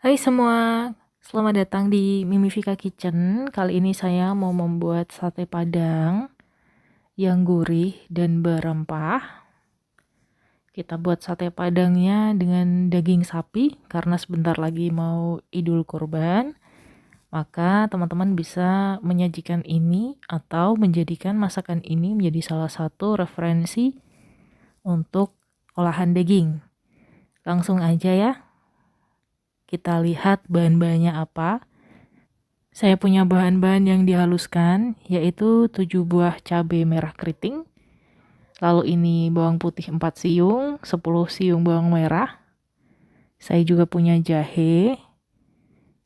Hai semua, selamat datang di Mimifika Kitchen. Kali ini saya mau membuat sate padang yang gurih dan berempah. Kita buat sate padangnya dengan daging sapi karena sebentar lagi mau Idul Kurban. Maka teman-teman bisa menyajikan ini atau menjadikan masakan ini menjadi salah satu referensi untuk olahan daging. Langsung aja ya, kita lihat bahan-bahannya apa. Saya punya bahan-bahan yang dihaluskan, yaitu 7 buah cabai merah keriting. Lalu ini bawang putih 4 siung, 10 siung bawang merah. Saya juga punya jahe,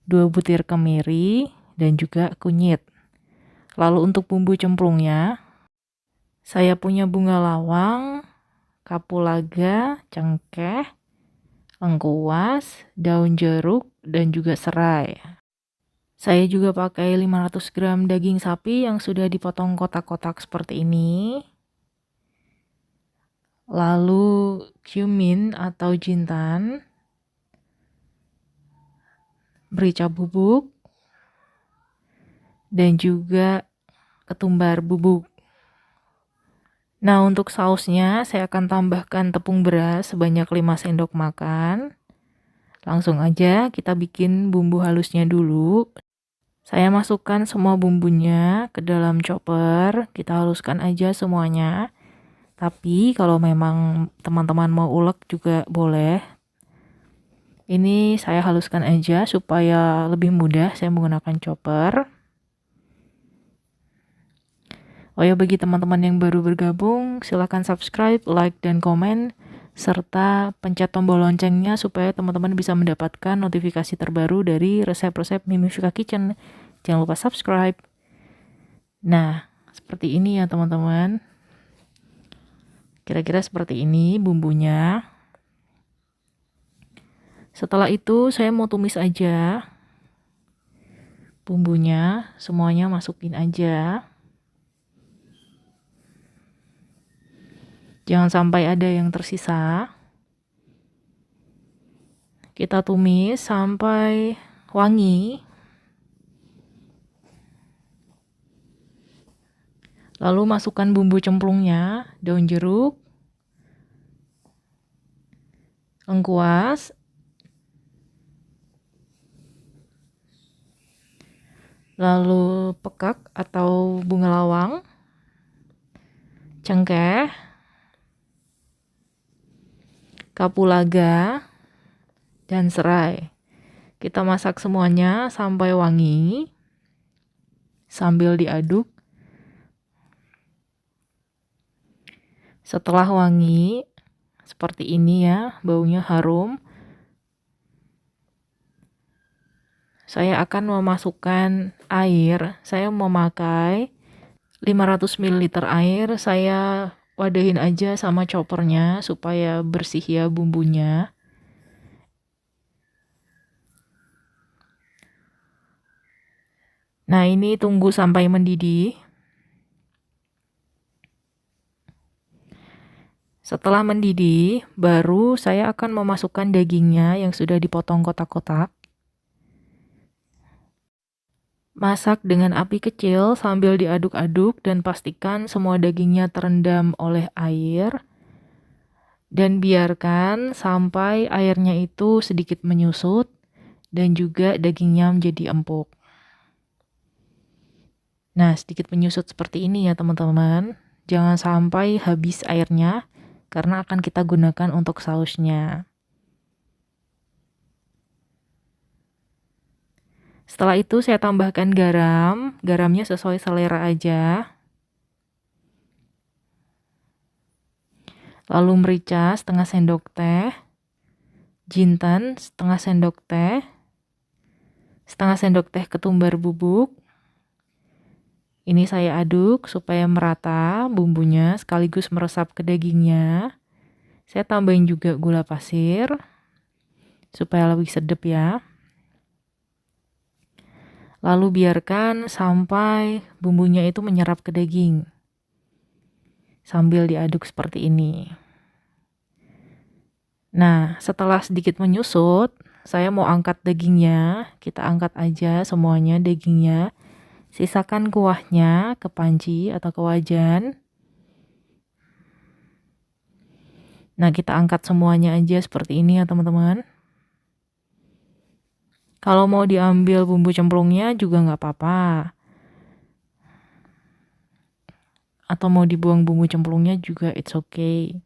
2 butir kemiri, dan juga kunyit. Lalu untuk bumbu cemplungnya, saya punya bunga lawang, kapulaga, cengkeh, lengkuas, daun jeruk, dan juga serai. Saya juga pakai 500 gram daging sapi yang sudah dipotong kotak-kotak seperti ini. Lalu cumin atau jintan, merica bubuk, dan juga ketumbar bubuk. Nah, untuk sausnya saya akan tambahkan tepung beras sebanyak 5 sendok makan. Langsung aja kita bikin bumbu halusnya dulu. Saya masukkan semua bumbunya ke dalam chopper, kita haluskan aja semuanya. Tapi kalau memang teman-teman mau ulek juga boleh. Ini saya haluskan aja supaya lebih mudah, saya menggunakan chopper. Oh ya, bagi teman-teman yang baru bergabung, silahkan subscribe, like, dan komen, serta pencet tombol loncengnya supaya teman-teman bisa mendapatkan notifikasi terbaru dari resep-resep Mimifika Kitchen. Jangan lupa subscribe. Nah, seperti ini ya teman-teman. Kira-kira seperti ini bumbunya. Setelah itu saya mau tumis aja bumbunya, semuanya masukin aja. Jangan sampai ada yang tersisa. Kita tumis sampai wangi. Lalu masukkan bumbu cemplungnya, daun jeruk, lengkuas, lalu pekak atau bunga lawang, cengkeh, kapulaga, dan serai. Kita masak semuanya sampai wangi sambil diaduk. Setelah wangi, seperti ini ya, baunya harum. Saya akan memasukkan air. Saya memakai 500 ml air. Saya wadahin aja sama choppernya supaya bersih ya bumbunya. Nah, ini tunggu sampai mendidih. Setelah mendidih, baru saya akan memasukkan dagingnya yang sudah dipotong kotak-kotak. Masak dengan api kecil sambil diaduk-aduk dan pastikan semua dagingnya terendam oleh air. Dan biarkan sampai airnya itu sedikit menyusut dan juga dagingnya menjadi empuk. Nah, sedikit menyusut seperti ini ya teman-teman. Jangan sampai habis airnya karena akan kita gunakan untuk sausnya. Setelah itu saya tambahkan garam. Garamnya sesuai selera aja. Lalu merica setengah sendok teh. Jintan setengah sendok teh. Setengah sendok teh ketumbar bubuk. Ini saya aduk supaya merata bumbunya sekaligus meresap ke dagingnya. Saya tambahin juga gula pasir supaya lebih sedap ya. Lalu biarkan sampai bumbunya itu menyerap ke daging. Sambil diaduk seperti ini. Nah, setelah sedikit menyusut, saya mau angkat dagingnya, kita angkat aja semuanya dagingnya. Sisakan kuahnya ke panci atau ke wajan. Nah, kita angkat semuanya aja seperti ini ya teman-teman. Kalau mau diambil bumbu cemplungnya juga nggak apa-apa. Atau mau dibuang bumbu cemplungnya juga it's okay.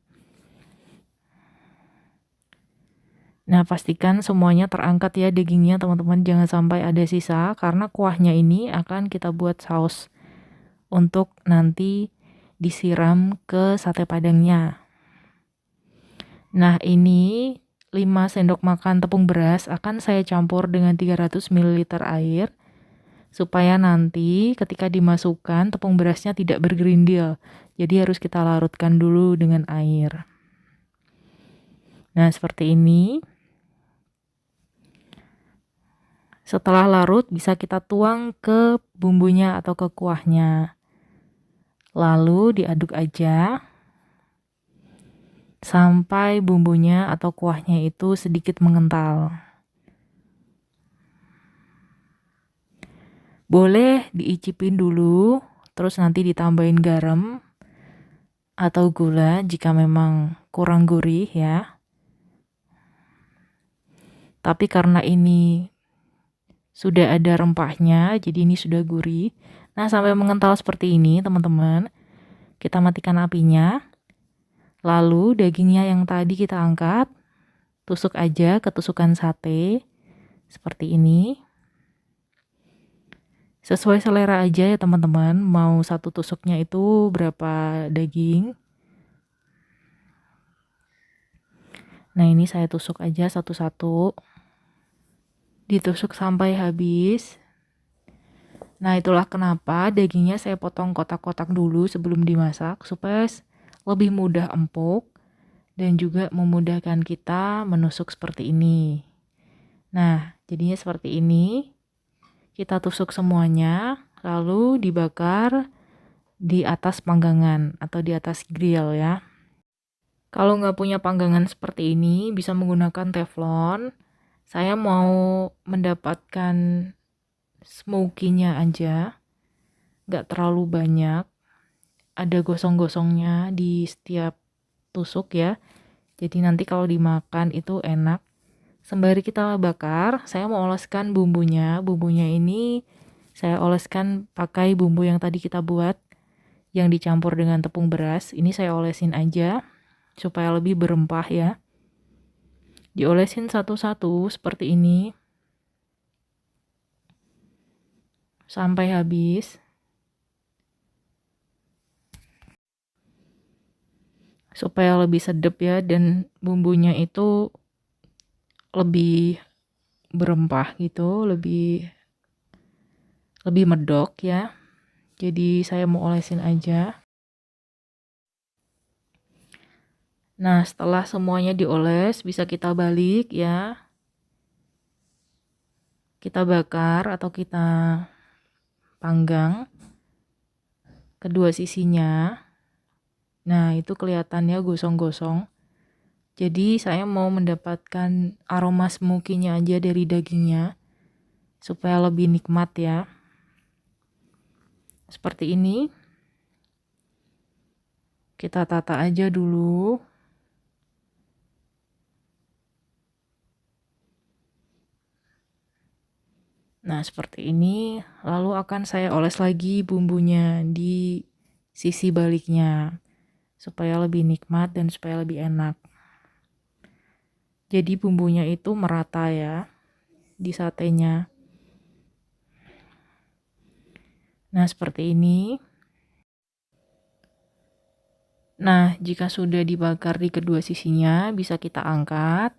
Nah, pastikan semuanya terangkat ya dagingnya teman-teman, jangan sampai ada sisa karena kuahnya ini akan kita buat saus untuk nanti disiram ke sate padangnya. Nah, ini 5 sendok makan tepung beras akan saya campur dengan 300 ml air supaya nanti ketika dimasukkan tepung berasnya tidak bergerindil. Jadi harus kita larutkan dulu dengan air. Nah, seperti ini. Setelah larut bisa kita tuang ke bumbunya atau ke kuahnya. Lalu diaduk aja sampai bumbunya atau kuahnya itu sedikit mengental. Boleh diicipin dulu, terus nanti ditambahin garam atau gula jika memang kurang gurih ya. Tapi karena ini sudah ada rempahnya, jadi ini sudah gurih. Nah, sampai mengental seperti ini, teman-teman. Kita matikan apinya. Lalu dagingnya yang tadi kita angkat, tusuk aja ke tusukan sate. Seperti ini. Sesuai selera aja ya, teman-teman. Mau satu tusuknya itu berapa daging. Nah, ini saya tusuk aja satu-satu. Ditusuk sampai habis. Nah, itulah kenapa dagingnya saya potong kotak-kotak dulu sebelum dimasak supaya lebih mudah empuk dan juga memudahkan kita menusuk seperti ini. Nah, jadinya seperti ini. Kita tusuk semuanya, lalu dibakar di atas panggangan atau di atas grill ya. Kalau nggak punya panggangan seperti ini, bisa menggunakan teflon. Saya mau mendapatkan smoky-nya aja, nggak terlalu banyak. Ada gosong-gosongnya di setiap tusuk ya. Jadi nanti kalau dimakan itu enak. Sembari kita bakar, saya mau oleskan bumbunya. Bumbunya ini saya oleskan pakai bumbu yang tadi kita buat, yang dicampur dengan tepung beras. Ini saya olesin aja supaya lebih berempah ya. Diolesin satu-satu seperti ini sampai habis. Supaya lebih sedap ya, dan bumbunya itu lebih berempah gitu, lebih medok ya. Jadi saya mau olesin aja. Nah, setelah semuanya dioles, bisa kita balik ya. Kita bakar atau kita panggang kedua sisinya. Nah, itu kelihatannya gosong-gosong. Jadi saya mau mendapatkan aroma smoky-nya aja dari dagingnya supaya lebih nikmat ya. Seperti ini. Kita tata aja dulu. Nah, seperti ini. Lalu akan saya oles lagi bumbunya di sisi baliknya supaya lebih nikmat dan supaya lebih enak. Jadi bumbunya itu merata ya di satenya. Nah, seperti ini. Nah, jika sudah dibakar di kedua sisinya, bisa kita angkat.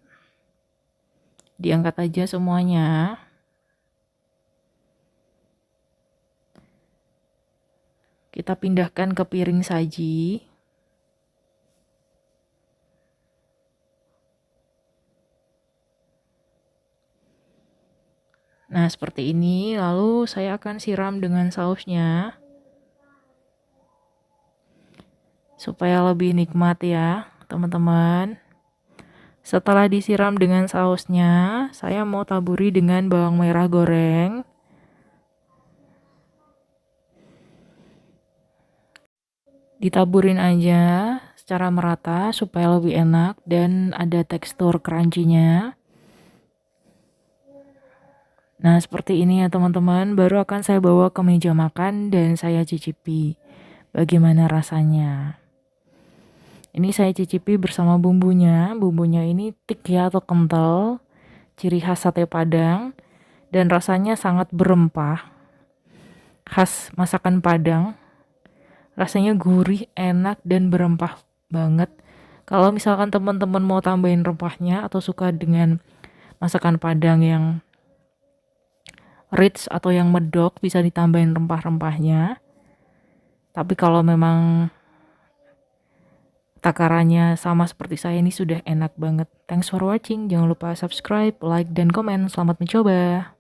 Diangkat aja semuanya. Kita pindahkan ke piring saji. Nah, seperti ini. Lalu saya akan siram dengan sausnya. Supaya lebih nikmat ya, teman-teman. Setelah disiram dengan sausnya, saya mau taburi dengan bawang merah goreng. Ditaburin aja secara merata supaya lebih enak dan ada tekstur crunchy-nya. Nah, seperti ini ya teman-teman, baru akan saya bawa ke meja makan dan saya cicipi bagaimana rasanya. Ini saya cicipi bersama bumbunya. Bumbunya ini thick ya atau kental, ciri khas sate Padang dan rasanya sangat berempah. Khas masakan Padang. Rasanya gurih, enak dan berempah banget. Kalau misalkan teman-teman mau tambahin rempahnya atau suka dengan masakan Padang yang rich atau yang medok, bisa ditambahin rempah-rempahnya. Tapi kalau memang takarannya sama seperti saya, ini sudah enak banget. Thanks for watching. Jangan lupa subscribe, like, dan komen. Selamat mencoba.